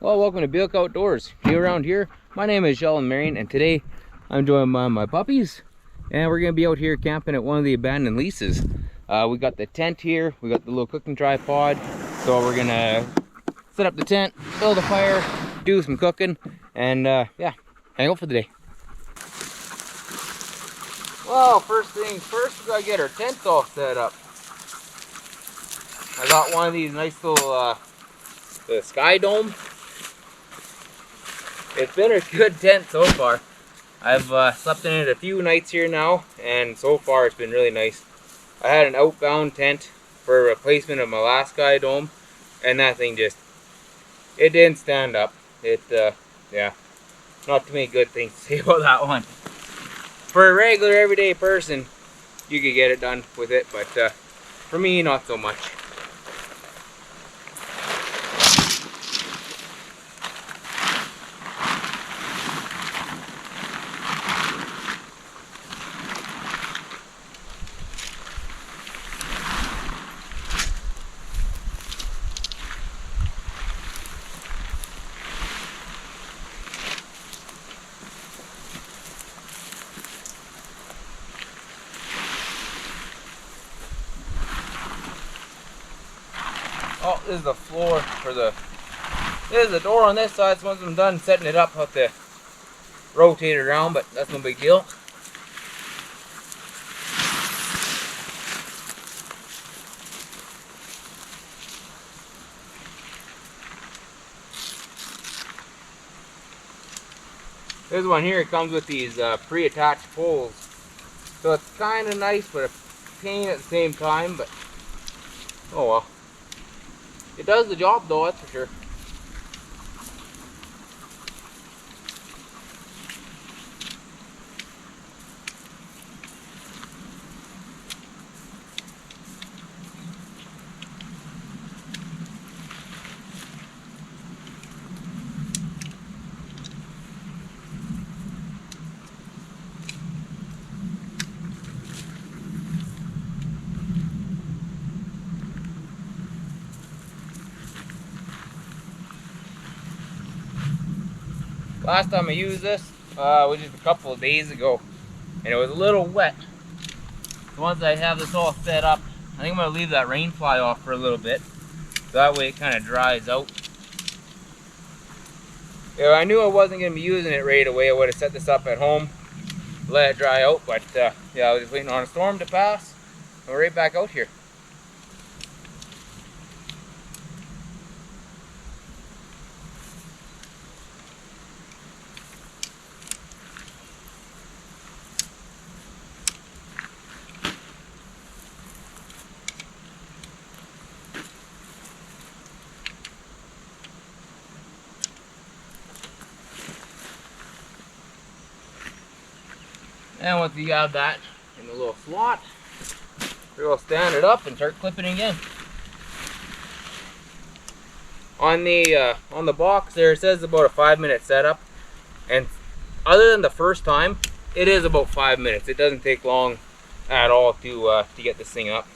Well, welcome to Buick Outdoors. If you're around here, my name is Sheldon Marion, and today I'm joined by my puppies, and we're going to be out here camping at one of the abandoned leases. We got the tent here, we got the little cooking tripod, so we're going to set up the tent, build a fire, do some cooking, and yeah, hang out for the day. Well, first things first, we got to get our tent all set up. I got one of these nice little the sky dome. It's been a good tent so far. I've slept in it a few nights here now, and so far it's been really nice. I had an outbound tent for a replacement of my last sky dome, and that thing just, it didn't stand up. Yeah, not too many good things to say about that one. For a regular everyday person, you could get it done with it, but for me, not so much. Oh, this is the floor for the, this is the door on this side, so once I'm done setting it up, I'll have to rotate it around, but that's no big deal. This one here comes with these pre-attached poles, so it's kind of nice but a pain at the same time, but oh well. It does the job though, that's for sure. Last time I used this was just a couple of days ago, and it was a little wet. So once I have this all set up, I think I'm going to leave that rain fly off for a little bit, so that way it kind of dries out. If I knew I wasn't going to be using it right away, I would have set this up at home, let it dry out, but yeah, I was just waiting on a storm to pass, and we're right back out here. And once you have that in the little slot, we'll stand it up and start clipping again. On the box there, it says about a 5-minute setup, and other than the first time, it is about 5 minutes. It doesn't take long at all to get this thing up.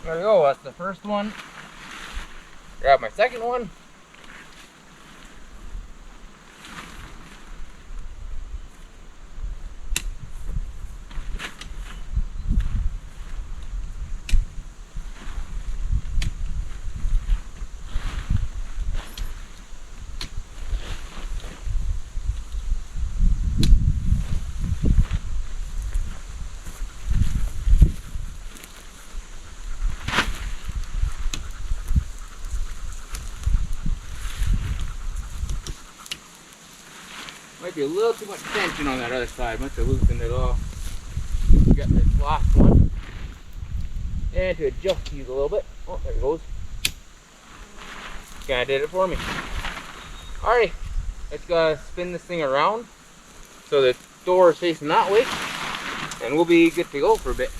There we go, that's the first one. Grab my second one. Might be a little too much tension on that other side. Must have loosened it off. Get this last one. And to adjust these a little bit. Oh, there it goes. Kind of did it for me. Alright, let's go spin this thing around so the door is facing that way, and we'll be good to go for a bit.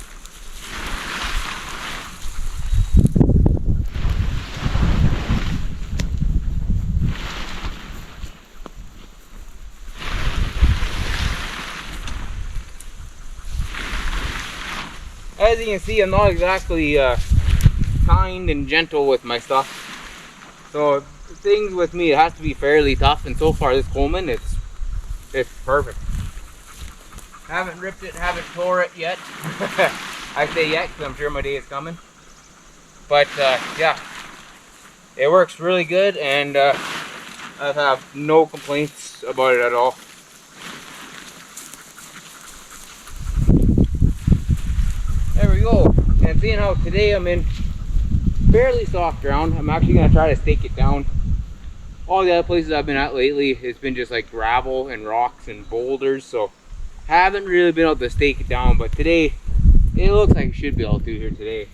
As you can see, I'm not exactly kind and gentle with my stuff. So things with me, it has to be fairly tough, and so far this Coleman, it's perfect. Haven't ripped it, haven't tore it yet. I say yet because I'm sure my day is coming. But yeah, it works really good, and I have no complaints about it at all. There we go. And seeing how today I'm in fairly soft ground, I'm actually going to try to stake it down. All the other places I've been at lately, it's been just like gravel and rocks and boulders, so haven't really been able to stake it down, but today it looks like I should be able to here today.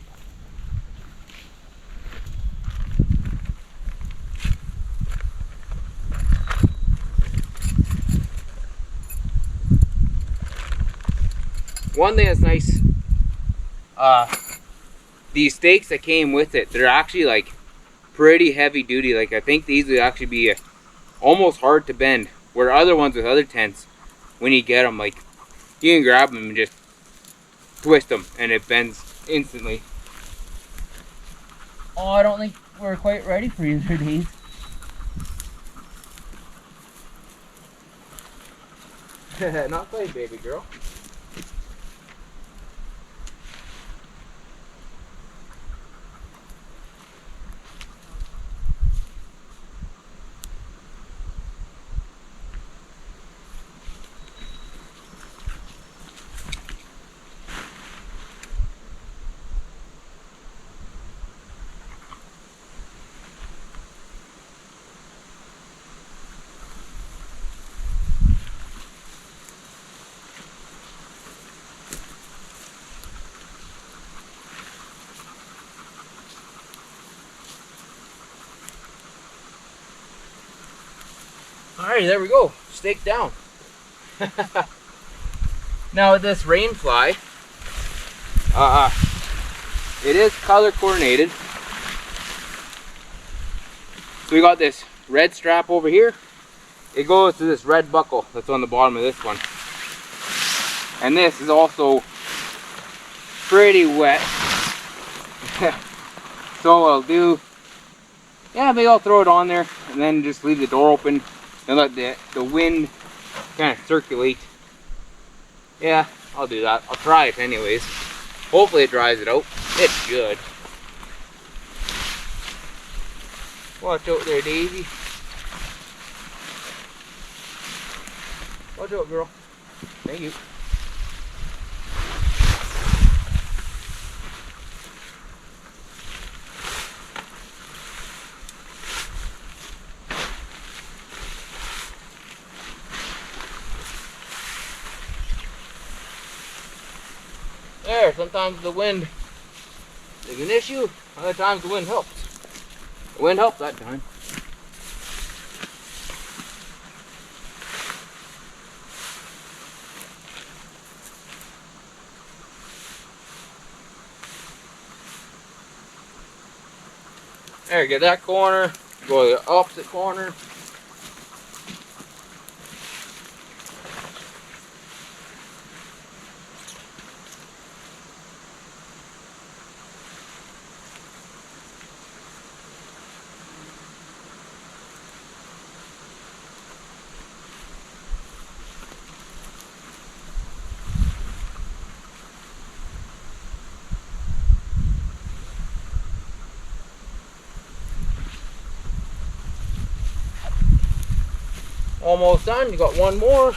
One thing that's nice, these stakes that came with it, they're actually like pretty heavy duty. Like I think these would actually be almost hard to bend, where other ones with other tents, when you get them, like you can grab them and just twist them and it bends instantly. Oh, I don't think we're quite ready for either of these. Not quite, baby girl. Alright, there we go. Stake down. Now with this rain fly, it is color coordinated. So we got this red strap over here. It goes to this red buckle that's on the bottom of this one. And this is also pretty wet. So I'll do, yeah, maybe I'll throw it on there and then just leave the door open and let the wind kind of circulate. Yeah, I'll do that. I'll try it anyways. Hopefully it dries it out. It should. Watch out there, Daisy. Watch out, girl. Thank you. There, sometimes the wind is an issue, other times the wind helps. The wind helped that time. There, get that corner, go to the opposite corner. Almost done. You got one more.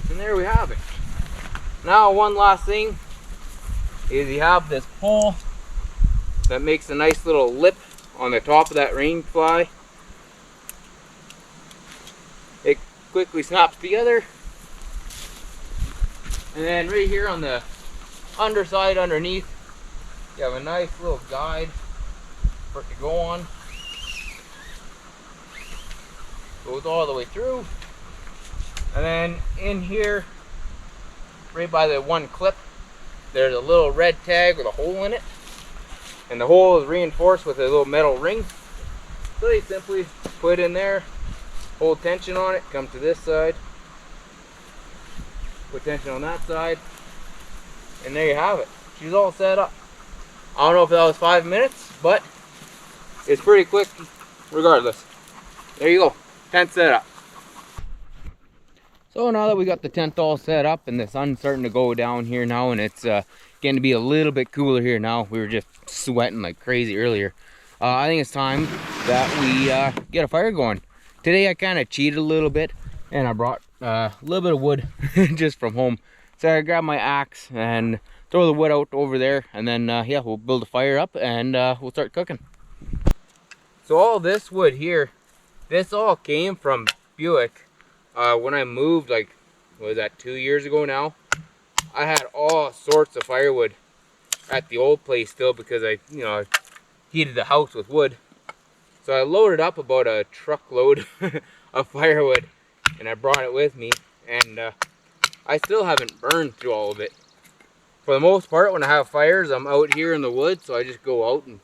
And there we have it. Now one last thing is you have this pole that makes a nice little lip on the top of that rain fly. It quickly snaps together. And then right here on the underside underneath, you have a nice little guide for it to go on. Goes all the way through. And then in here, right by the one clip, there's a little red tag with a hole in it. And the hole is reinforced with a little metal ring. So you simply put it in there, hold tension on it, come to this side, put tension on that side, and there you have it. She's all set up. I don't know if that was 5 minutes, but it's pretty quick regardless. There you go, tent set up. So now that we got the tent all set up and the sun's starting to go down here now, and it's getting to be a little bit cooler here now. We were just sweating like crazy earlier. I think it's time that we get a fire going. Today I kind of cheated a little bit and I brought a little bit of wood just from home. So I grabbed my axe and throw the wood out over there, and then yeah, we'll build a fire up and we'll start cooking. So all this wood here, this all came from Buick. When I moved, like, what was that, 2 years ago now? I had all sorts of firewood at the old place still because I heated the house with wood. So I loaded up about a truckload of firewood and I brought it with me, and I still haven't burned through all of it. For the most part, when I have fires, I'm out here in the woods, so I just go out and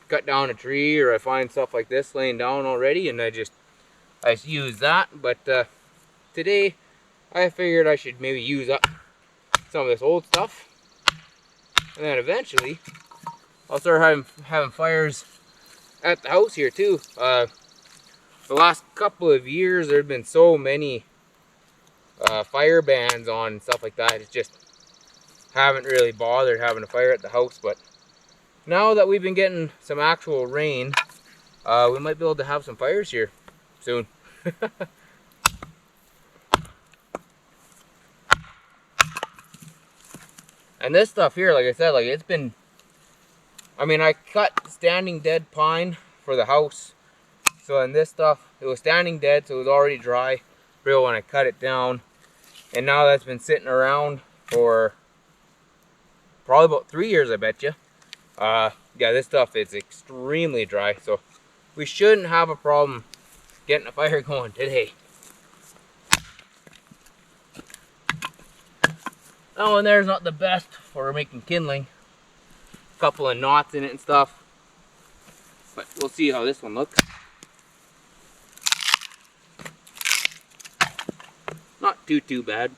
cut down a tree, or I find stuff like this laying down already and I just use that. But today I figured I should maybe use up some of this old stuff, and then eventually I'll start having fires at the house here too. The last couple of years there have been so many fire bans on and stuff like that. It's just haven't really bothered having a fire at the house. But now that we've been getting some actual rain, we might be able to have some fires here soon. And this stuff here, like I said, like it's been, I mean, I cut standing dead pine for the house. So in this stuff, it was standing dead, so it was already dry real when I cut it down. And now that's been sitting around for probably about 3 years, I bet you. Yeah, this stuff is extremely dry, so we shouldn't have a problem getting a fire going today. That one there's not the best for making kindling. A couple of knots in it and stuff. But we'll see how this one looks. Not too bad.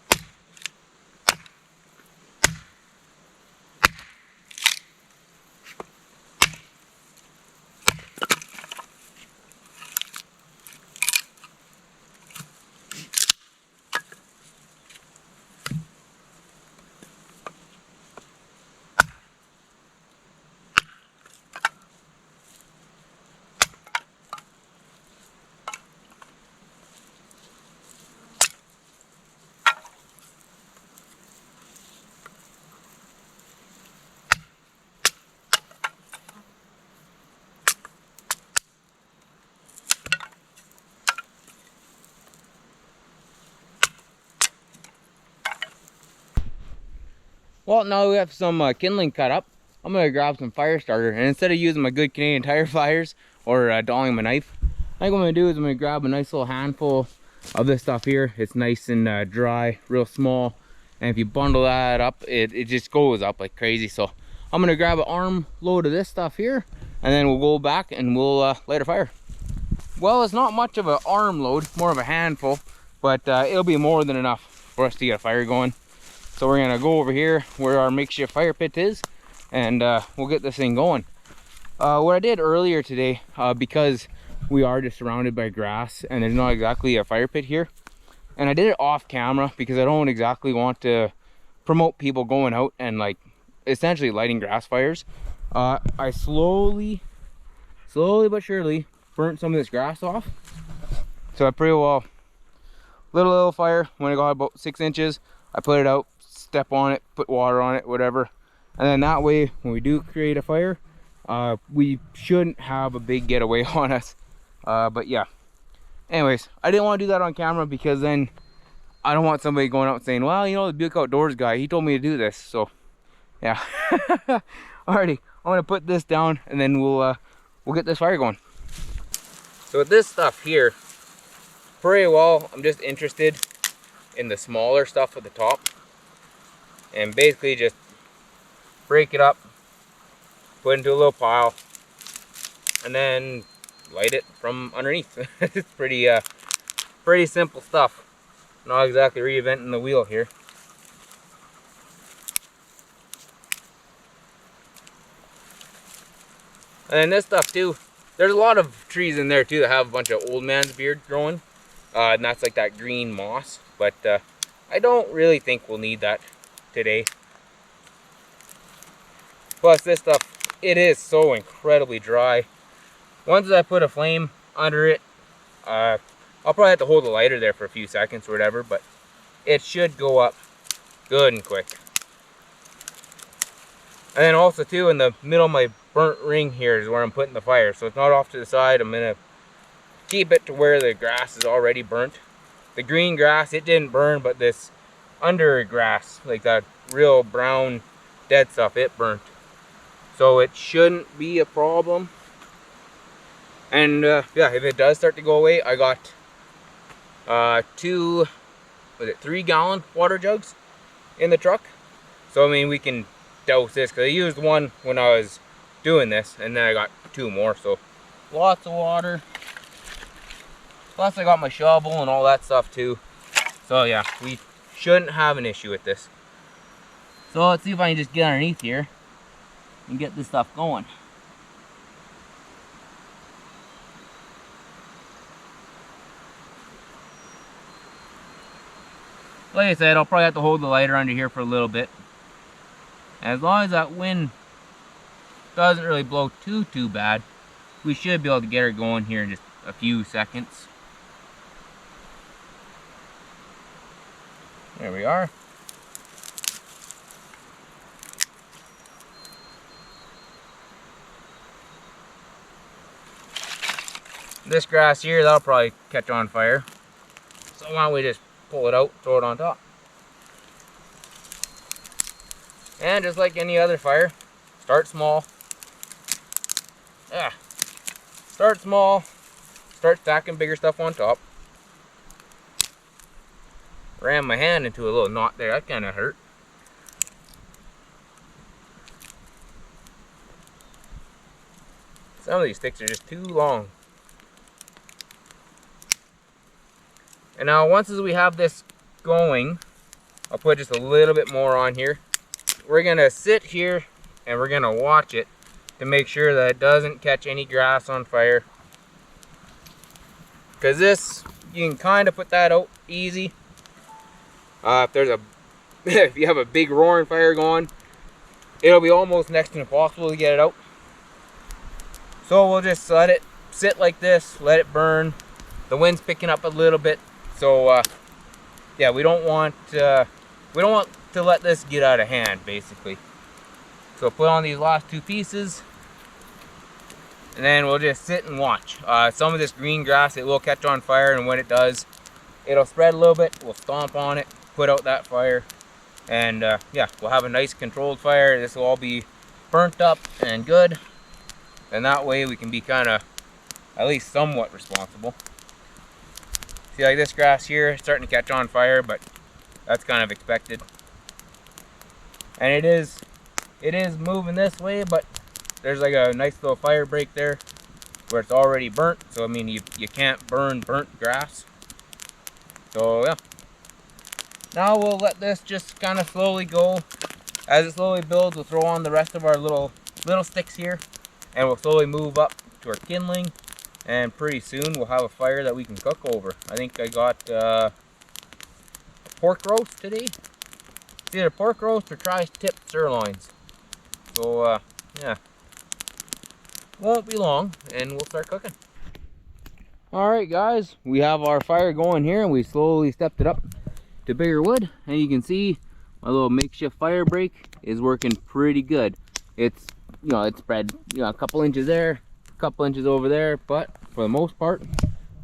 Well, now we have some kindling cut up. I'm going to grab some fire starter, and instead of using my good Canadian Tire pliers or dolling my knife, I think what I'm going to do is I'm going to grab a nice little handful of this stuff here. It's nice and dry, real small, and if you bundle that up, it just goes up like crazy. So I'm going to grab an arm load of this stuff here, and then we'll go back and we'll light a fire. Well, it's not much of an arm load, more of a handful, but it'll be more than enough for us to get a fire going. So we're gonna go over here where our makeshift fire pit is, and we'll get this thing going. What I did earlier today, because we are just surrounded by grass and there's not exactly a fire pit here, and I did it off camera because I don't exactly want to promote people going out and like essentially lighting grass fires. I slowly but surely burnt some of this grass off. So I pretty well little fire. When I got about 6 inches, I put it out, step on it, put water on it, whatever, and then that way when we do create a fire, we shouldn't have a big getaway on us. But yeah, Anyways, I didn't want to do that on camera because then I don't want somebody going out and saying, well, you know, the Buick Outdoors guy, he told me to do this. So yeah. Alrighty, I'm gonna put this down and then we'll get this fire going. So with this stuff here, pretty well, I'm just interested in the smaller stuff at the top, and basically just break it up, put it into a little pile, and then light it from underneath. It's pretty simple stuff. Not exactly reinventing the wheel here. And then this stuff too, there's a lot of trees in there too that have a bunch of old man's beard growing. And that's like that green moss. But I don't really think we'll need that today. Plus this stuff, it is so incredibly dry. Once I put a flame under it, I'll probably have to hold the lighter there for a few seconds or whatever, but it should go up good and quick. And then also too, in the middle of my burnt ring here is where I'm putting the fire. So it's not off to the side. I'm gonna keep it to where the grass is already burnt. The green grass, it didn't burn, but this under grass, like that real brown dead stuff, it burnt. So it shouldn't be a problem. And yeah, if it does start to go away, I got 3-gallon water jugs in the truck. So I mean, we can douse this, because I used one when I was doing this, and then I got 2 more, so lots of water. Plus I got my shovel and all that stuff too. So yeah, we shouldn't have an issue with this. So let's see if I can just get underneath here and get this stuff going. Like I said, I'll probably have to hold the lighter under here for a little bit. As long as that wind doesn't really blow too bad, we should be able to get her going here in just a few seconds. There we are. This grass here, that'll probably catch on fire. So why don't we just pull it out, throw it on top. And just like any other fire, start small. Start small, start stacking bigger stuff on top. Ran my hand into a little knot there, that kind of hurt. Some of these sticks are just too long. And now once we have this going, I'll put just a little bit more on here. We're gonna sit here and we're gonna watch it to make sure that it doesn't catch any grass on fire. Because this, you can kind of put that out easy. If there's if you have a big roaring fire going, it'll be almost next to impossible to get it out. So we'll just let it sit like this, let it burn. The wind's picking up a little bit, so yeah, we don't want to let this get out of hand, basically. So put on these last 2 pieces, and then we'll just sit and watch. Some of this green grass, it will catch on fire, and when it does, it'll spread a little bit. We'll stomp on it, put out that fire, and yeah, we'll have a nice controlled fire. This will all be burnt up and good, and that way we can be kind of at least somewhat responsible. See, like this grass here, it's starting to catch on fire, but that's kind of expected. And it is moving this way, but there's like a nice little fire break there where it's already burnt. So I mean, you can't burn burnt grass. So yeah. Now we'll let this just kind of slowly go. As it slowly builds, we'll throw on the rest of our little sticks here, and we'll slowly move up to our kindling. And pretty soon we'll have a fire that we can cook over. I think I got a pork roast today. It's either pork roast or tri-tip sirloins. So yeah, won't be long and we'll start cooking. Alright guys, we have our fire going here, and we slowly stepped it up to bigger wood, and you can see my little makeshift fire break is working pretty good. It's, you know, it's spread, you know, a couple inches there, a couple inches over there, but for the most part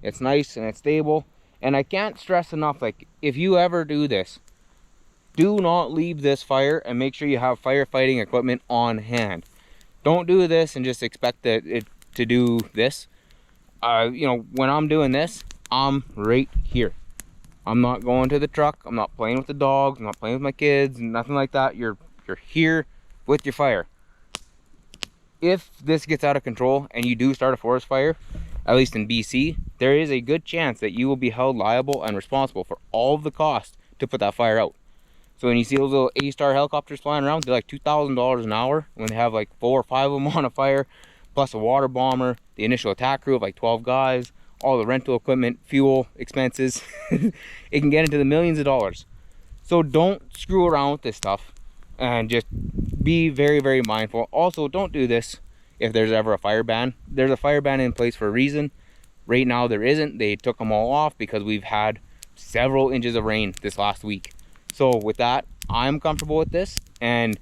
It's nice and it's stable. And I can't stress enough, like, if you ever do this, do not leave this fire, and make sure you have firefighting equipment on hand. Don't do this and just expect it to do this. You know, when I'm doing this, I'm right here. I'm not going to the truck. I'm not playing with the dogs. I'm not playing with my kids, nothing like that. You're here with your fire. If this gets out of control and you do start a forest fire, at least in BC, there is a good chance that you will be held liable and responsible for all of the cost to put that fire out. So when you see those little A-Star helicopters flying around, they're like $2,000 an hour when they have like 4 or 5 of them on a fire, plus a water bomber, the initial attack crew of like 12 guys, all the rental equipment, fuel expenses. It can get into the millions of dollars. So don't screw around with this stuff, and just be very, very mindful. Also, don't do this if there's ever a fire ban. There's a fire ban in place for a reason. Right now there isn't. They took them all off because we've had several inches of rain this last week. So with that, I'm comfortable with this. And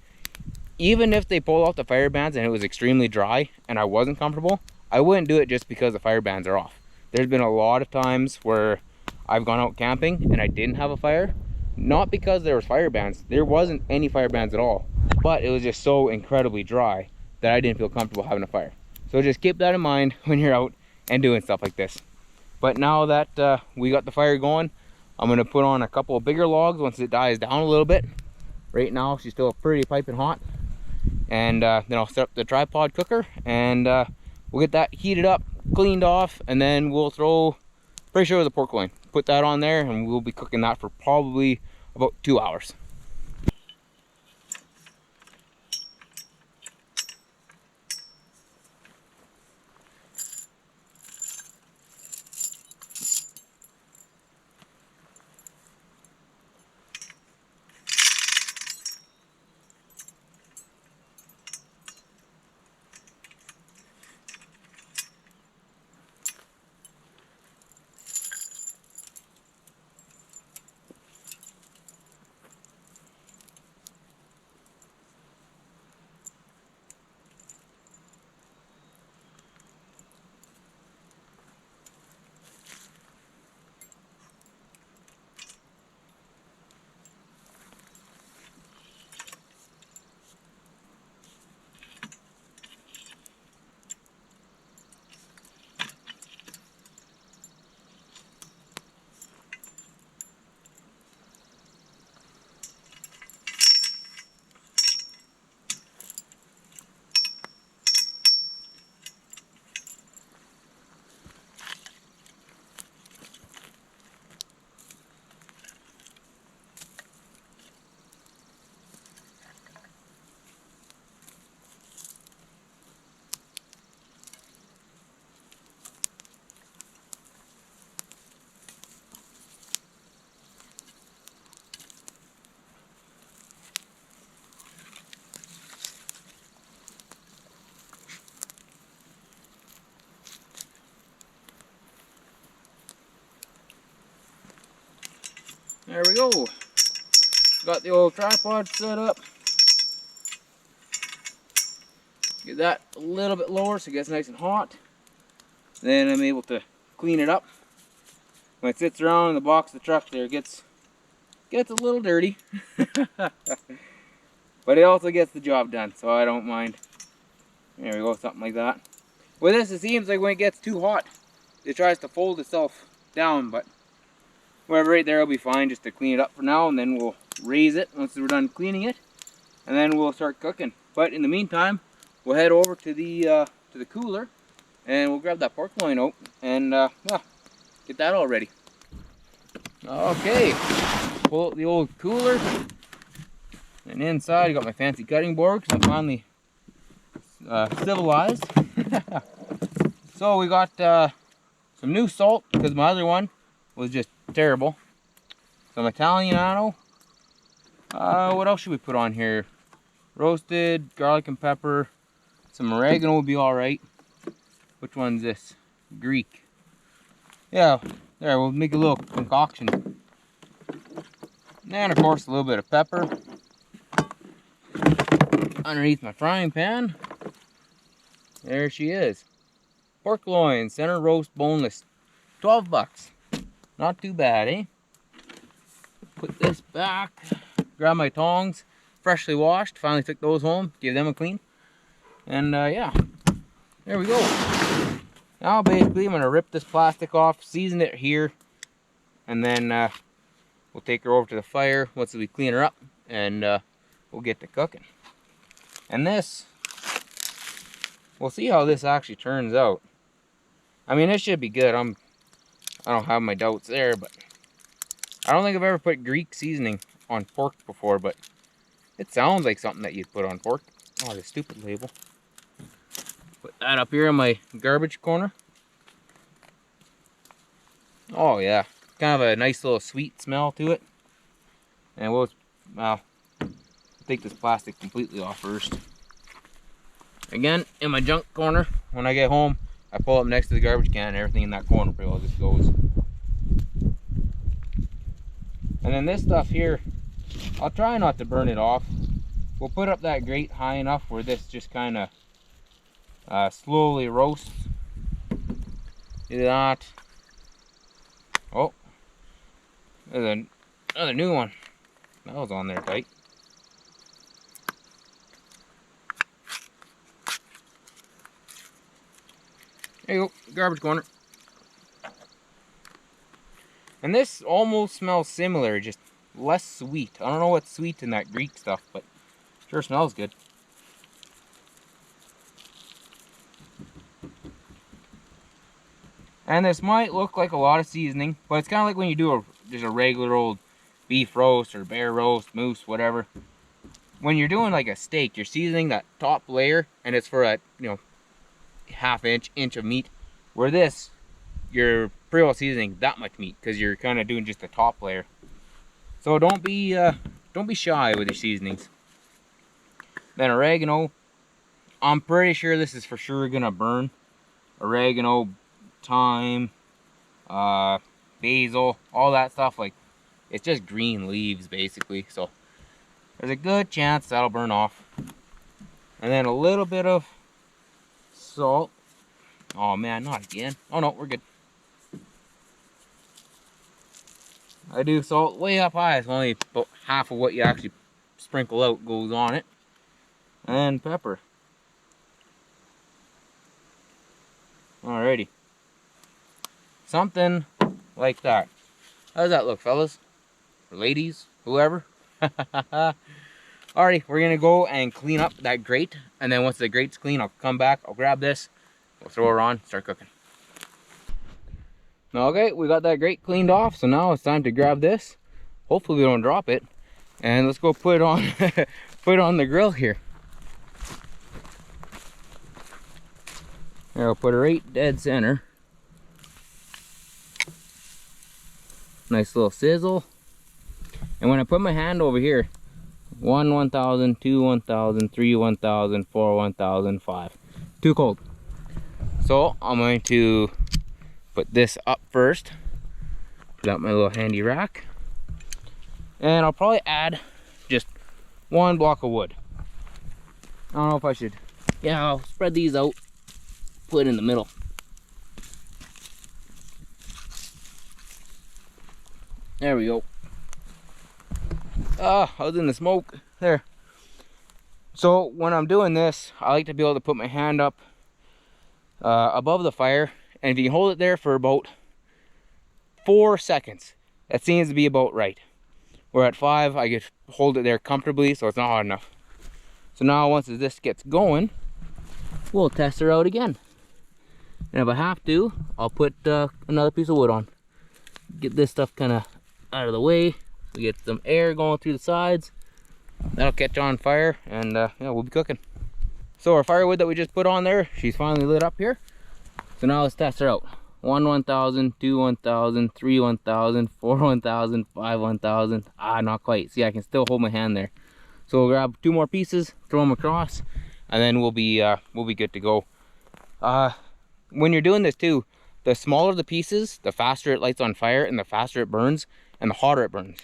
even if they pulled off the fire bans and it was extremely dry and I wasn't comfortable, I wouldn't do it just because the fire bans are off. There's been a lot of times where I've gone out camping and I didn't have a fire. Not because there was fire bans. There wasn't any fire bans at all. But it was just so incredibly dry that I didn't feel comfortable having a fire. So just keep that in mind when you're out and doing stuff like this. But now that we got the fire going, I'm going to put on a couple of bigger logs once it dies down a little bit. Right now she's still pretty piping hot. And then I'll set up the tripod cooker, and we'll get that heated up, cleaned off, and then we'll throw, pretty sure, the pork loin. Put that on there, and we'll be cooking that for probably about 2 hours. There we go. Got the old tripod set up. Get that a little bit lower so it gets nice and hot. Then I'm able to clean it up. When it sits around in the box of the truck there, it gets a little dirty. But it also gets the job done, so I don't mind. There we go, something like that. With this, it seems like when it gets too hot, it tries to fold itself down, but whatever, right there will be fine just to clean it up for now, and then we'll raise it once we're done cleaning it, and then we'll start cooking. But in the meantime, we'll head over to the cooler, and we'll grab that pork loin out and well, get that all ready. Okay, pull out the old cooler, and inside I got my fancy cutting board because I'm finally civilized. So we got some new salt because my other one was just terrible. Some Italiano. What else should we put on here? Roasted garlic and pepper. Some oregano would be alright. Which one's this? Greek. Yeah, there, we'll make a little concoction. And of course a little bit of pepper. Underneath my frying pan. There she is. Pork loin, center roast, boneless. 12 bucks. Not too bad, eh? Put this back. Grab my tongs, freshly washed. Finally took those home, gave them a clean. And yeah, there we go. Now basically I'm gonna rip this plastic off, season it here, and then we'll take her over to the fire once we clean her up, and we'll get to cooking. And this, we'll see how this actually turns out. I mean, it should be good. I don't have my doubts there, but I don't think I've ever put Greek seasoning on pork before, but it sounds like something that you'd put on pork. Oh, the stupid label. Put that up here in my garbage corner. Oh yeah, kind of a nice little sweet smell to it. And we'll take this plastic completely off first. Again, in my junk corner, when I get home, I pull up next to the garbage can and everything in that corner pretty well just goes. And then this stuff here, I'll try not to burn it off. We'll put up that grate high enough where this just kind of slowly roasts. Do that. Oh, there's another new one. That was on there tight. There you go, garbage corner. And this almost smells similar, just less sweet. I don't know what's sweet in that Greek stuff, but sure smells good. And this might look like a lot of seasoning, but it's kind of like when you do just a regular old beef roast or bear roast, moose, whatever. When you're doing like a steak, you're seasoning that top layer, and it's for a, you know, half inch of meat. Where this, you're pretty well seasoning that much meat because you're kind of doing just the top layer. So don't be shy with your seasonings. Then oregano. I'm pretty sure this is for sure gonna burn. Oregano, thyme, basil, all that stuff. Like, it's just green leaves basically. So there's a good chance that'll burn off. And then a little bit of salt. Oh man, not again. Oh no, we're good. I do salt way up high. It's only about half of what you actually sprinkle out goes on it. And pepper. Alrighty. Something like that. How does that look, fellas? Or ladies? Whoever? Alrighty, we're gonna go and clean up that grate. And then once the grate's clean, I'll come back, I'll grab this, we'll throw her on, start cooking. Okay, we got that grate cleaned off, so now it's time to grab this. Hopefully we don't drop it. And let's go put it on put it on the grill here. Here, I'll put her right dead center. Nice little sizzle. And when I put my hand over here, 1, 1,000, 2, 1,000, 3, 1,000, 4, 1,000, 5. Too cold. So I'm going to put this up first. Put out my little handy rack. And I'll probably add just 1 block of wood. I don't know if I should. Yeah, I'll spread these out. Put it in the middle. There we go. I was in the smoke there. So when I'm doing this, I like to be able to put my hand up above the fire, and if you hold it there for about 4 seconds, that seems to be about right. Where at 5, I could hold it there comfortably, so it's not hot enough. So now once this gets going, we'll test her out again. And if I have to, I'll put another piece of wood on. Get this stuff kind of out of the way. We get some air going through the sides. That'll catch on fire, and yeah, we'll be cooking. So our firewood that we just put on there, she's finally lit up here. So now let's test her out. 1, 1,000, 2, 1,000, 3, 1,000, 4, 1,000, 5, 1,000. Not quite. See, I can still hold my hand there. So we'll grab 2 more pieces, throw them across, and then we'll be good to go. When you're doing this too, the smaller the pieces, the faster it lights on fire, and the faster it burns, and the hotter it burns.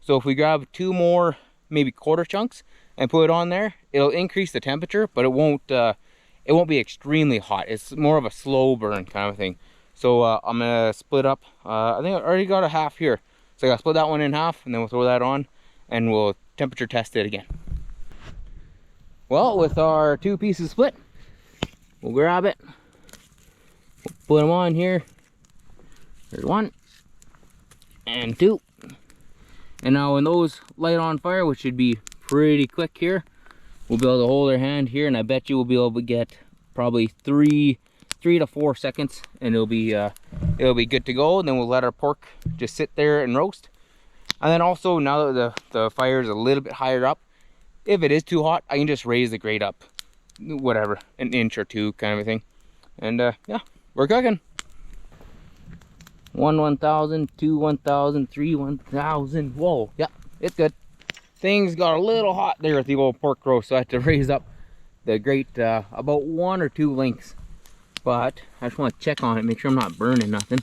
So if we grab 2 more, maybe quarter chunks, and put it on there, it'll increase the temperature, but it won't be extremely hot. It's more of a slow burn kind of thing. So I'm gonna split up. I think I already got a half here. So I gotta split that one in half, and then we'll throw that on, and we'll temperature test it again. Well, with our 2 pieces split, we'll grab it, we'll put them on here. There's 1 and 2. And now when those light on fire, which should be pretty quick here, we'll be able to hold our hand here, and I bet you we'll be able to get probably 3 to 4 seconds, and it'll be good to go. And then we'll let our pork just sit there and roast. And then also, now that the fire is a little bit higher up, if it is too hot, I can just raise the grate up, whatever, an inch or 2 kind of a thing. And yeah, we're cooking. 1 1000, 2 1000, 3 1000. Whoa, yeah, it's good. Things got a little hot there with the old pork roast, so I had to raise up the grate about 1 or 2 lengths. But I just want to check on it, make sure I'm not burning nothing.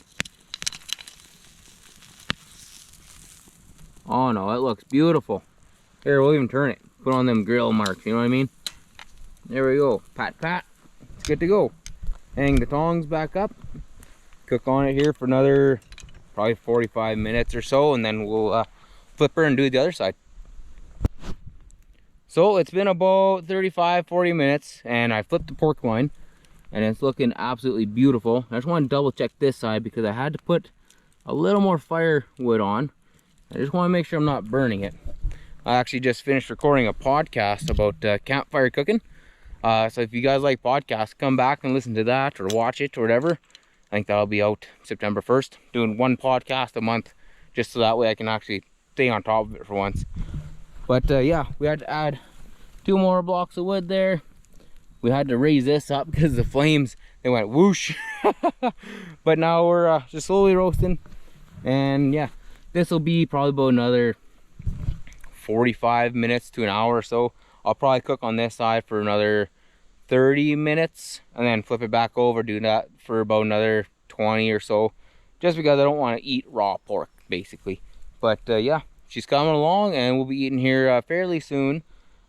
Oh no, it looks beautiful. Here, we'll even turn it. Put on them grill marks, you know what I mean? There we go. Pat, pat. It's good to go. Hang the tongs back up. Cook on it here for another probably 45 minutes or so, and then we'll flip her and do the other side. So it's been about 35-40 minutes, and I flipped the pork loin, and it's looking absolutely beautiful. I just want to double check this side because I had to put a little more firewood on. I just want to make sure I'm not burning it. I actually just finished recording a podcast about campfire cooking. So if you guys like podcasts, come back and listen to that or watch it or whatever. I think that'll be out September 1st. Doing 1 podcast a month, just so that way I can actually stay on top of it for once. But yeah, we had to add 2 more blocks of wood there. We had to raise this up because the flames, they went whoosh. But now we're just slowly roasting. And yeah, this will be probably about another 45 minutes to an hour or so. I'll probably cook on this side for another 30 minutes and then flip it back over, do that for about another 20 or so, just because I don't want to eat raw pork basically. But yeah, she's coming along, and we'll be eating here fairly soon.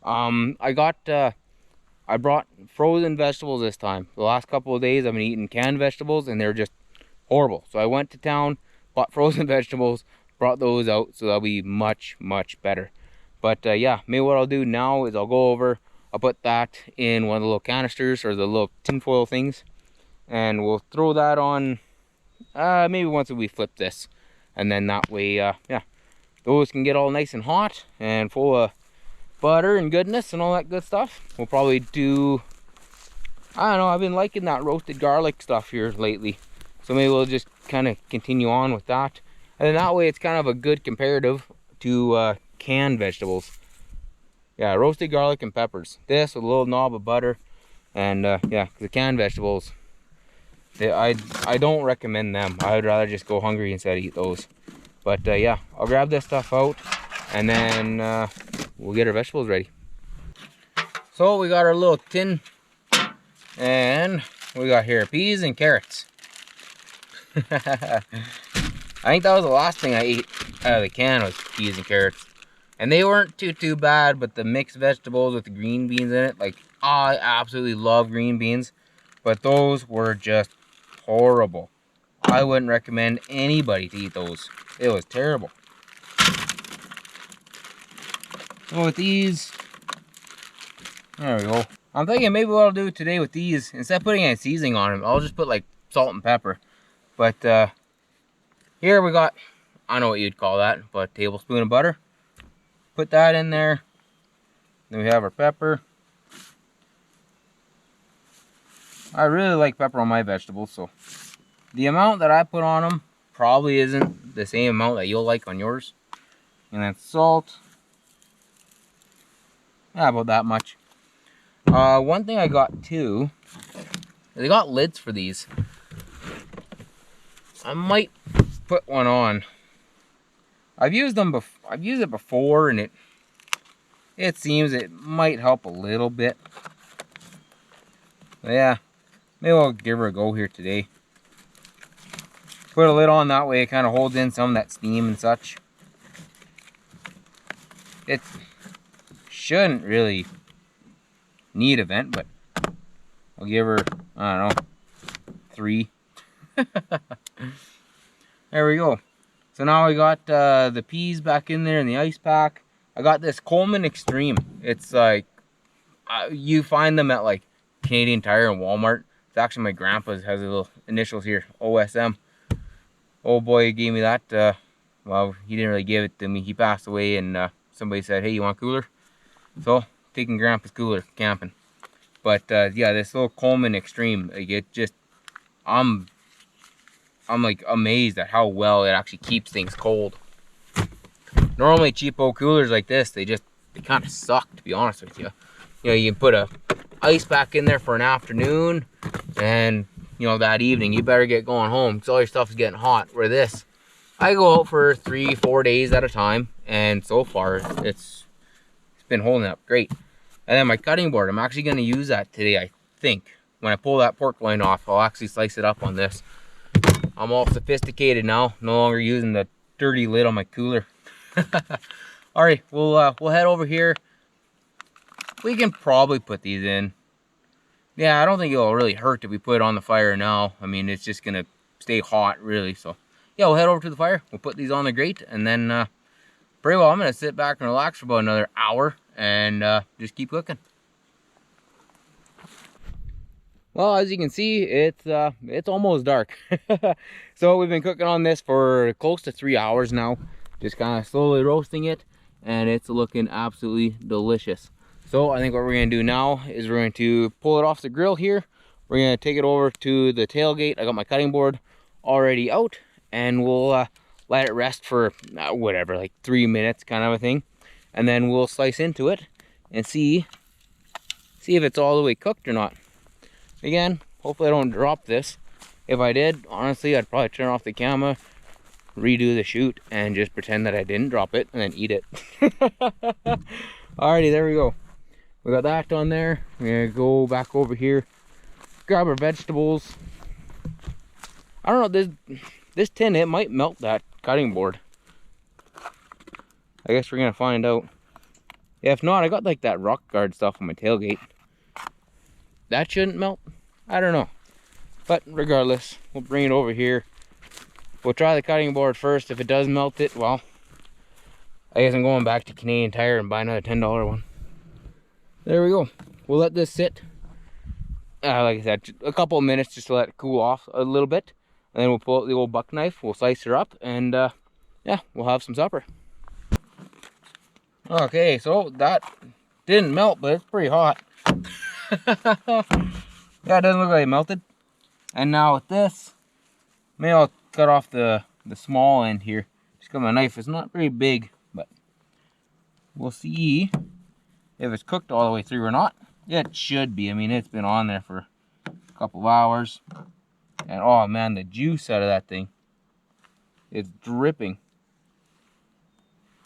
I brought frozen vegetables this time. The last couple of days I've been eating canned vegetables, and they're just horrible. So I went to town, bought frozen vegetables, brought those out, so they'll be much better. But yeah, maybe what I'll do now is I'll go over, I'll put that in one of the little canisters or the little tinfoil things, and we'll throw that on maybe once we flip this, and then that way yeah, those can get all nice and hot and full of butter and goodness and all that good stuff. We'll probably do, I don't know, I've been liking that roasted garlic stuff here lately, so maybe we'll just kind of continue on with that, and then that way it's kind of a good comparative to canned vegetables. Yeah, roasted garlic and peppers, this with a little knob of butter, and yeah, the canned vegetables, I don't recommend them. I would rather just go hungry instead of eat those. But yeah, I'll grab this stuff out, and then we'll get our vegetables ready. So we got our little tin, and we got here peas and carrots. I think that was the last thing I ate out of the can was peas and carrots. And they weren't too bad, but the mixed vegetables with the green beans in it, like, I absolutely love green beans, but those were just horrible. I wouldn't recommend anybody to eat those. It was terrible. So with these, there we go. I'm thinking maybe what I'll do today with these, instead of putting any seasoning on them, I'll just put like salt and pepper. But here we got, I don't know what you'd call that, but a tablespoon of butter. Put that in there. Then we have our pepper. I really like pepper on my vegetables, so the amount that I put on them probably isn't the same amount that you'll like on yours. And then salt. Yeah, about that much. One thing I got too, they got lids for these. I might put one on. I've used them before. I've used it before, and it seems it might help a little bit. But yeah, maybe I'll give her a go here today. Put a lid on, that way it kind of holds in some of that steam and such. It shouldn't really need a vent, but I'll give her, I don't know, 3. There we go. So now I got the peas back in there in the ice pack. I got this Coleman Extreme. It's like, you find them at like Canadian Tire and Walmart. It's actually my grandpa's, has a little initials here, OSM. Oh boy, he gave me that. Well, he didn't really give it to me. He passed away, and somebody said, hey, you want a cooler? So, taking grandpa's cooler camping. But yeah, this little Coleman Extreme, like, it just, I'm like amazed at how well it actually keeps things cold. Normally cheapo coolers like this, they kind of suck, to be honest with you. You know, you can put a ice pack in there for an afternoon, and you know, that evening you better get going home because all your stuff is getting hot. Where this, I go out for 3-4 days at a time, and so far it's been holding up great. And then my cutting board, I'm actually going to use that today, I think. When I pull that pork loin off, I'll actually slice it up on this. I'm all sophisticated now, no longer using the dirty lid on my cooler. Alright, we'll head over here. We can probably put these in. Yeah, I don't think it'll really hurt if we put it on the fire now. I mean, it's just gonna stay hot, really. So, yeah, we'll head over to the fire. We'll put these on the grate, and then pretty well, I'm gonna sit back and relax for about another hour and just keep cooking. Well, as you can see, it's almost dark. So we've been cooking on this for close to 3 hours now, just kind of slowly roasting it, and it's looking absolutely delicious. So I think what we're going to do now is we're going to pull it off the grill here. We're going to take it over to the tailgate. I got my cutting board already out, and we'll let it rest for whatever, like 3 minutes kind of a thing. And then we'll slice into it and see if it's all the way cooked or not. Again, hopefully I don't drop this. If I did, honestly, I'd probably turn off the camera, redo the shoot, and just pretend that I didn't drop it and then eat it. Alrighty, there we go. We got that on there. We're gonna go back over here, grab our vegetables. I don't know, this tin, it might melt that cutting board. I guess we're gonna find out. Yeah, if not, I got like that rock guard stuff on my tailgate. That shouldn't melt. I don't know. But regardless, we'll bring it over here. We'll try the cutting board first. If it does melt it, well, I guess I'm going back to Canadian Tire and buy another $10 one. There we go. We'll let this sit, like I said, a couple of minutes just to let it cool off a little bit. And then we'll pull out the old buck knife, we'll slice her up, and yeah, we'll have some supper. Okay, so that didn't melt, but it's pretty hot. Yeah, it doesn't look like it melted. And now with this, maybe I'll cut off the small end here. Just because my knife is not very big, but we'll see if it's cooked all the way through or not. Yeah, it should be. I mean, it's been on there for a couple of hours. And oh man, the juice out of that thing, it's dripping.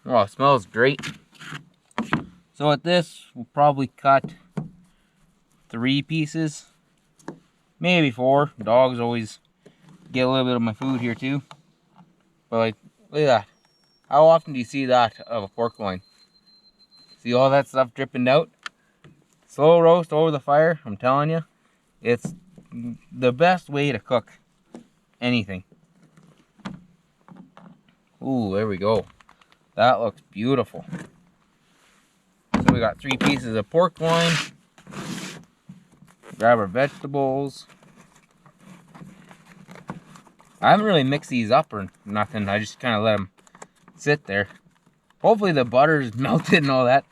Oh, it smells great. So with this, we'll probably cut 3 pieces, maybe 4. Dogs always get a little bit of my food here too. But like, look at that. How often do you see that of a pork loin? See all that stuff dripping out? Slow roast over the fire, I'm telling you. It's the best way to cook anything. Ooh, there we go. That looks beautiful. So we got 3 pieces of pork loin. Grab our vegetables. I haven't really mixed these up or nothing. I just kind of let them sit there. Hopefully the butter's melted and all that.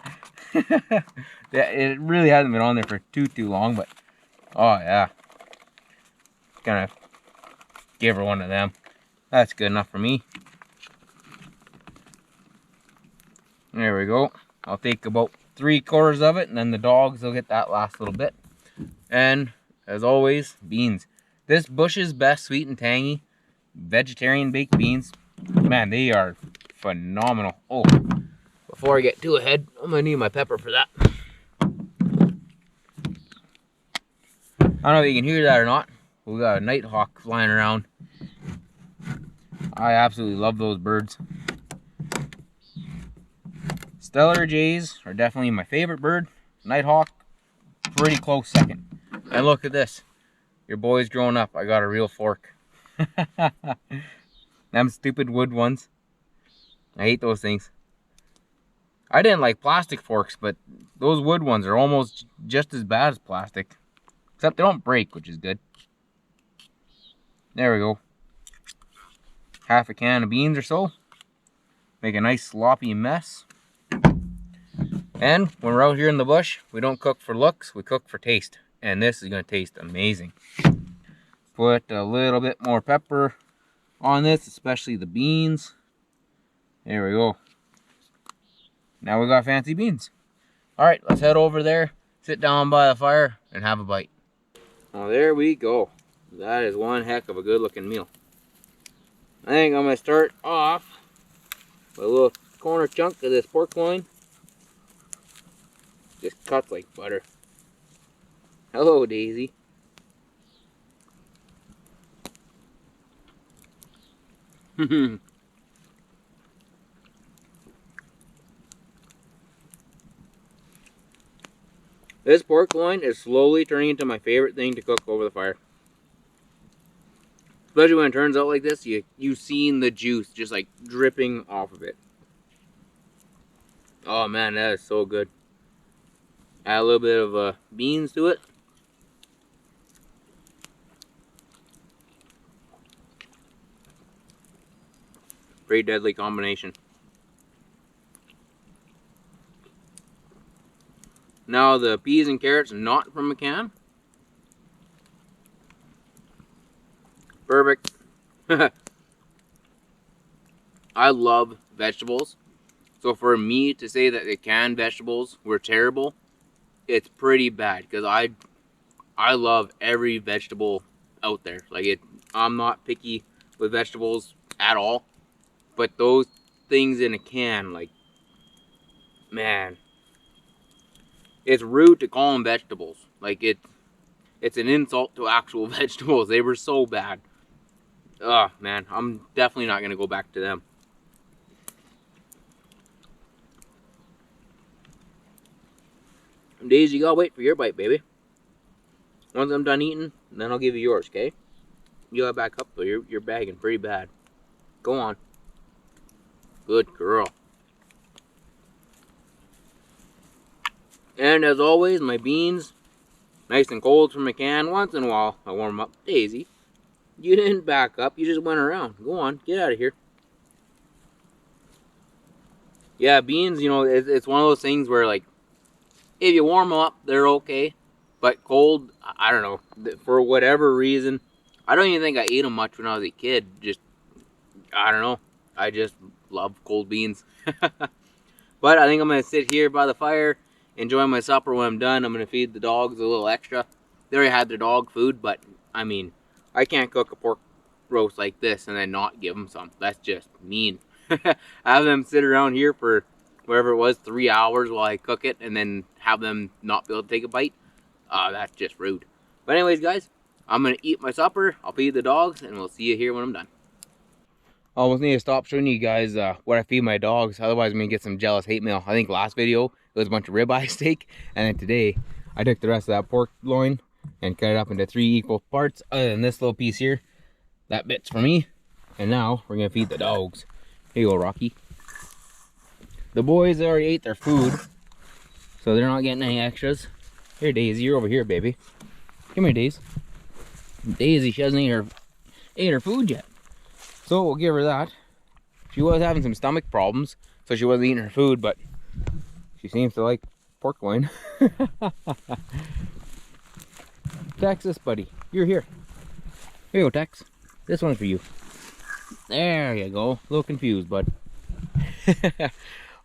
Yeah, it really hasn't been on there for too long, but oh yeah. Gonna give her one of them. That's good enough for me. There we go. I'll take about 3/4 of it, and then the dogs will get that last little bit. And as always, beans. This Bush's Best Sweet and Tangy vegetarian baked beans, man, they are phenomenal. Oh, before I get too ahead, I'm gonna need my pepper for that. I don't know if you can hear that or not. We got a nighthawk flying around. I absolutely love those birds. Stellar jays are definitely my favorite bird. Nighthawk, pretty close second. And look at this. Your boy's growing up. I got a real fork. Them stupid wood ones. I hate those things. I didn't like plastic forks, but those wood ones are almost just as bad as plastic. Except they don't break, which is good. There we go. Half a can of beans or so. Make a nice sloppy mess. And when we're out here in the bush, we don't cook for looks, we cook for taste. And this is going to taste amazing. Put a little bit more pepper on this, especially the beans. There we go. Now we got fancy beans. Alright, let's head over there, sit down by the fire, and have a bite. Oh, there we go. That is one heck of a good looking meal. I think I'm going to start off with a little corner chunk of this pork loin. Just cuts like butter. Hello, Daisy. This pork loin is slowly turning into my favorite thing to cook over the fire. Especially when it turns out like this, you've seen the juice just like dripping off of it. Oh man, that is so good. Add a little bit of beans to it. Pretty deadly combination. Now the peas and carrots not from a can. Perfect. I love vegetables. So for me to say that the canned vegetables were terrible, it's pretty bad because I love every vegetable out there. Like I'm not picky with vegetables at all. But those things in a can, like, man, it's rude to call them vegetables. Like it's an insult to actual vegetables. They were so bad. Oh man, I'm definitely not gonna go back to them. Daisy, you gotta wait for your bite, baby. Once I'm done eating, then I'll give you yours, okay? You gotta back up though. You're bagging pretty bad. Go on. Good girl. And as always, my beans, nice and cold from a can. Once in a while, I warm them up. Daisy, you didn't back up. You just went around. Go on, get out of here. Yeah, beans, you know, it's one of those things where, like, if you warm them up, they're okay. But cold, I don't know. For whatever reason, I don't even think I ate them much when I was a kid. Just, I don't know. I just love cold beans. But I think I'm going to sit here by the fire, enjoy my supper. When I'm done, I'm going to feed the dogs a little extra. They already had their dog food, but I mean, I can't cook a pork roast like this and then not give them some. That's just mean. Have them sit around here for whatever it was, 3 hours while I cook it, and then have them not be able to take a bite. That's just rude. But anyways, guys, I'm going to eat my supper. I'll feed the dogs, and we'll see you here when I'm done. I almost need to stop showing you guys what I feed my dogs. Otherwise, I'm going to get some jealous hate mail. I think last video, it was a bunch of ribeye steak. And then today, I took the rest of that pork loin and cut it up into 3 equal parts. Other than this little piece here, that bit's for me. And now, we're going to feed the dogs. Here you go, Rocky. The boys already ate their food, so they're not getting any extras. Here, Daisy, you're over here, baby. Come here, Daisy. Daisy, she hasn't ate her food yet. So we'll give her that. She was having some stomach problems, so she wasn't eating her food, but she seems to like pork loin. Texas, buddy, you're here. Here you go, Tex. This one's for you. There you go. A little confused, bud.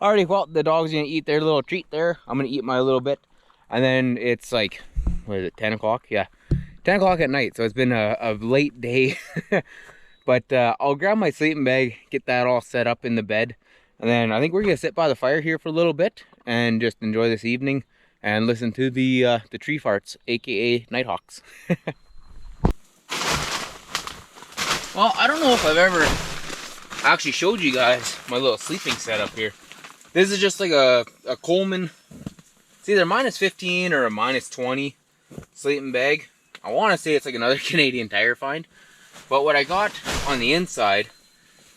Alrighty, well, the dog's gonna eat their little treat there. I'm gonna eat my little bit. And then it's like, what is it, 10 o'clock? Yeah, 10 o'clock at night, so it's been a late day. But I'll grab my sleeping bag, get that all set up in the bed. And then I think we're gonna sit by the fire here for a little bit and just enjoy this evening and listen to the tree farts, aka nighthawks. Well, I don't know if I've ever actually showed you guys my little sleeping setup here. This is just like a Coleman. It's either -15 or a -20 sleeping bag. I want to say it's like another Canadian Tire find. But what I got on the inside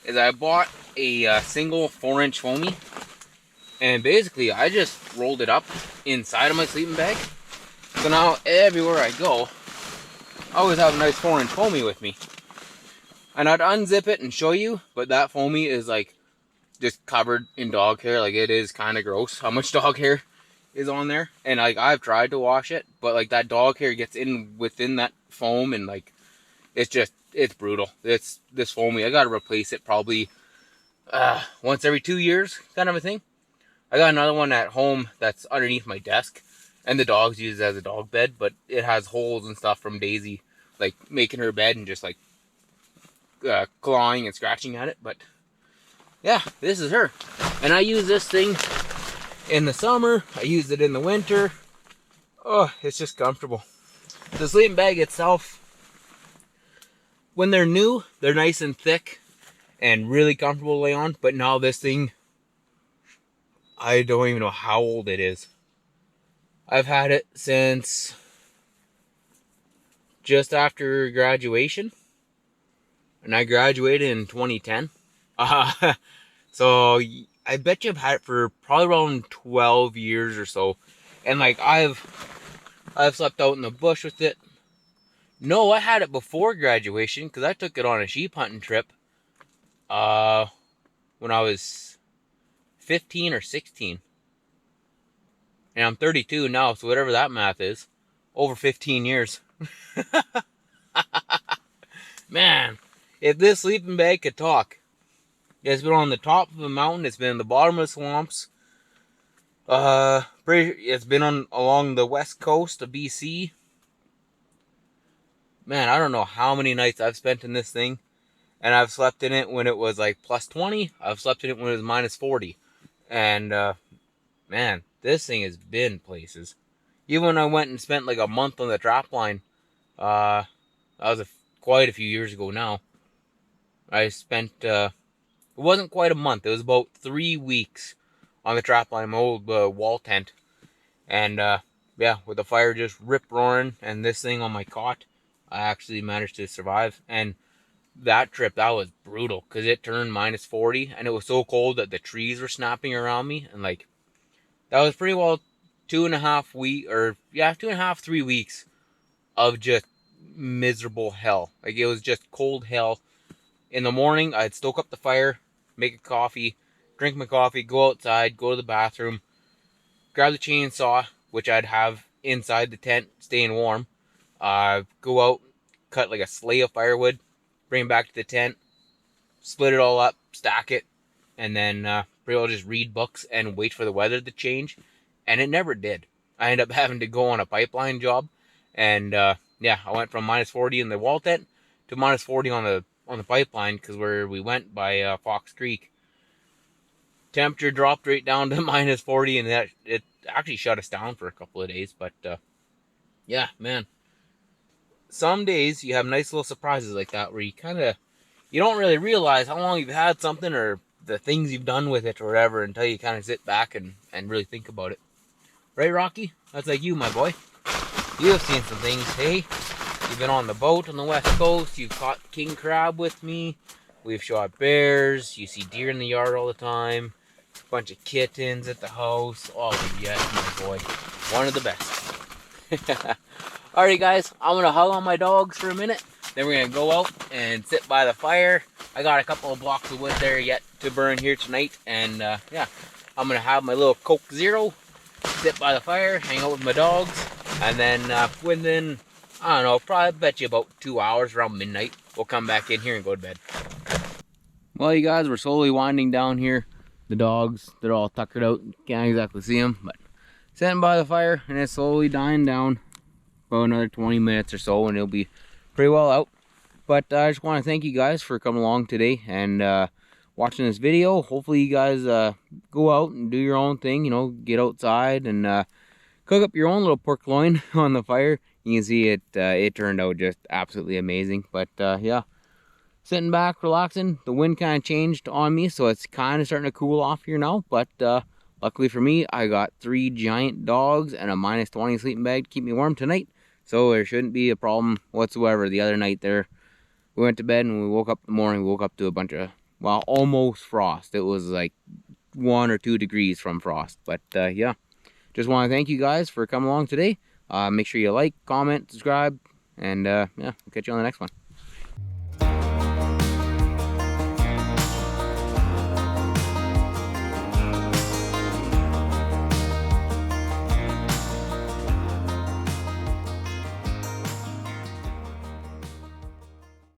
is I bought a single 4-inch foamy, and basically I just rolled it up inside of my sleeping bag. So now everywhere I go, I always have a nice 4-inch foamy with me. And I'd unzip it and show you, but that foamy is like just covered in dog hair. Like, it is kind of gross how much dog hair is on there. And like, I've tried to wash it, but like that dog hair gets in within that foam, and like it's brutal. This foamy, I gotta replace it probably once every 2 years, kind of a thing. I got another one at home that's underneath my desk, and the dogs use it as a dog bed, but it has holes and stuff from Daisy, like making her bed and just like clawing and scratching at it. But yeah, this is her. And I use this thing in the summer, I use it in the winter. Oh, it's just comfortable. The sleeping bag itself, when they're new, they're nice and thick and really comfortable to lay on. But now this thing, I don't even know how old it is. I've had it since just after graduation. And I graduated in 2010. So I bet you I've had it for probably around 12 years or so. And like, I've slept out in the bush with it. No, I had it before graduation, because I took it on a sheep hunting trip when I was 15 or 16. And I'm 32 now, so whatever that math is, over 15 years. Man, if this sleeping bag could talk. It's been on the top of a mountain, it's been in the bottom of the swamps. It's been along the west coast of BC. Man, I don't know how many nights I've spent in this thing. And I've slept in it when it was like plus 20. I've slept in it when it was minus 40. And, man, this thing has been places. Even when I went and spent like a month on the trap line, that was quite a few years ago now. I spent, it wasn't quite a month. It was about 3 weeks on the trap line, my old wall tent. And, yeah, with the fire just rip-roaring and this thing on my cot, I actually managed to survive. And that trip, that was brutal, because it turned minus 40, and it was so cold that the trees were snapping around me. And, like, that was pretty well 2.5 weeks, or, yeah, 2.5, 3 weeks of just miserable hell. Like, it was just cold hell. In the morning, I'd stoke up the fire, make a coffee, drink my coffee, go outside, go to the bathroom, grab the chainsaw, which I'd have inside the tent, staying warm, go out, cut like a sleigh of firewood, bring it back to the tent, split it all up, stack it, and then pretty well just read books and wait for the weather to change. And it never did. I ended up having to go on a pipeline job, and yeah, I went from minus 40 in the wall tent to minus 40 on the pipeline, because where we went by Fox Creek, temperature dropped right down to minus 40, and it actually shut us down for a couple of days. But yeah, man, some days you have nice little surprises like that, where you don't really realize how long you've had something, or the things you've done with it, or whatever, until you kind of sit back and really think about it. Right, Rocky? That's like you, my boy. You have seen some things, hey? You've been on the boat on the west coast. You've caught king crab with me. We've shot bears. You see deer in the yard all the time. A bunch of kittens at the house. Oh, yes, my boy. One of the best. Alright, guys. I'm going to hug on my dogs for a minute. Then we're going to go out and sit by the fire. I got a couple of blocks of wood there yet to burn here tonight. And, yeah, I'm going to have my little Coke Zero, sit by the fire, hang out with my dogs. And then within, I don't know, probably bet you about 2 hours, around midnight, we'll come back in here and go to bed. Well, you guys, we're slowly winding down here. The dogs, they're all tuckered out. Can't exactly see them, but sitting by the fire, and it's slowly dying down. About another 20 minutes or so, and it'll be pretty well out. But I just want to thank you guys for coming along today and watching this video. Hopefully you guys go out and do your own thing, you know, get outside and cook up your own little pork loin on the fire. You can see it turned out just absolutely amazing. But yeah, sitting back, relaxing. The wind kind of changed on me, so it's kind of starting to cool off here now. But luckily for me, I got 3 giant dogs and a minus 20 sleeping bag to keep me warm tonight. So there shouldn't be a problem whatsoever. The other night there we went to bed and we woke up in the morning. We woke up to a bunch of, well, almost frost. It was like 1 or 2 degrees from frost. But yeah, just want to thank you guys for coming along today. Make sure you like, comment, subscribe, and yeah, we'll catch you on the next one.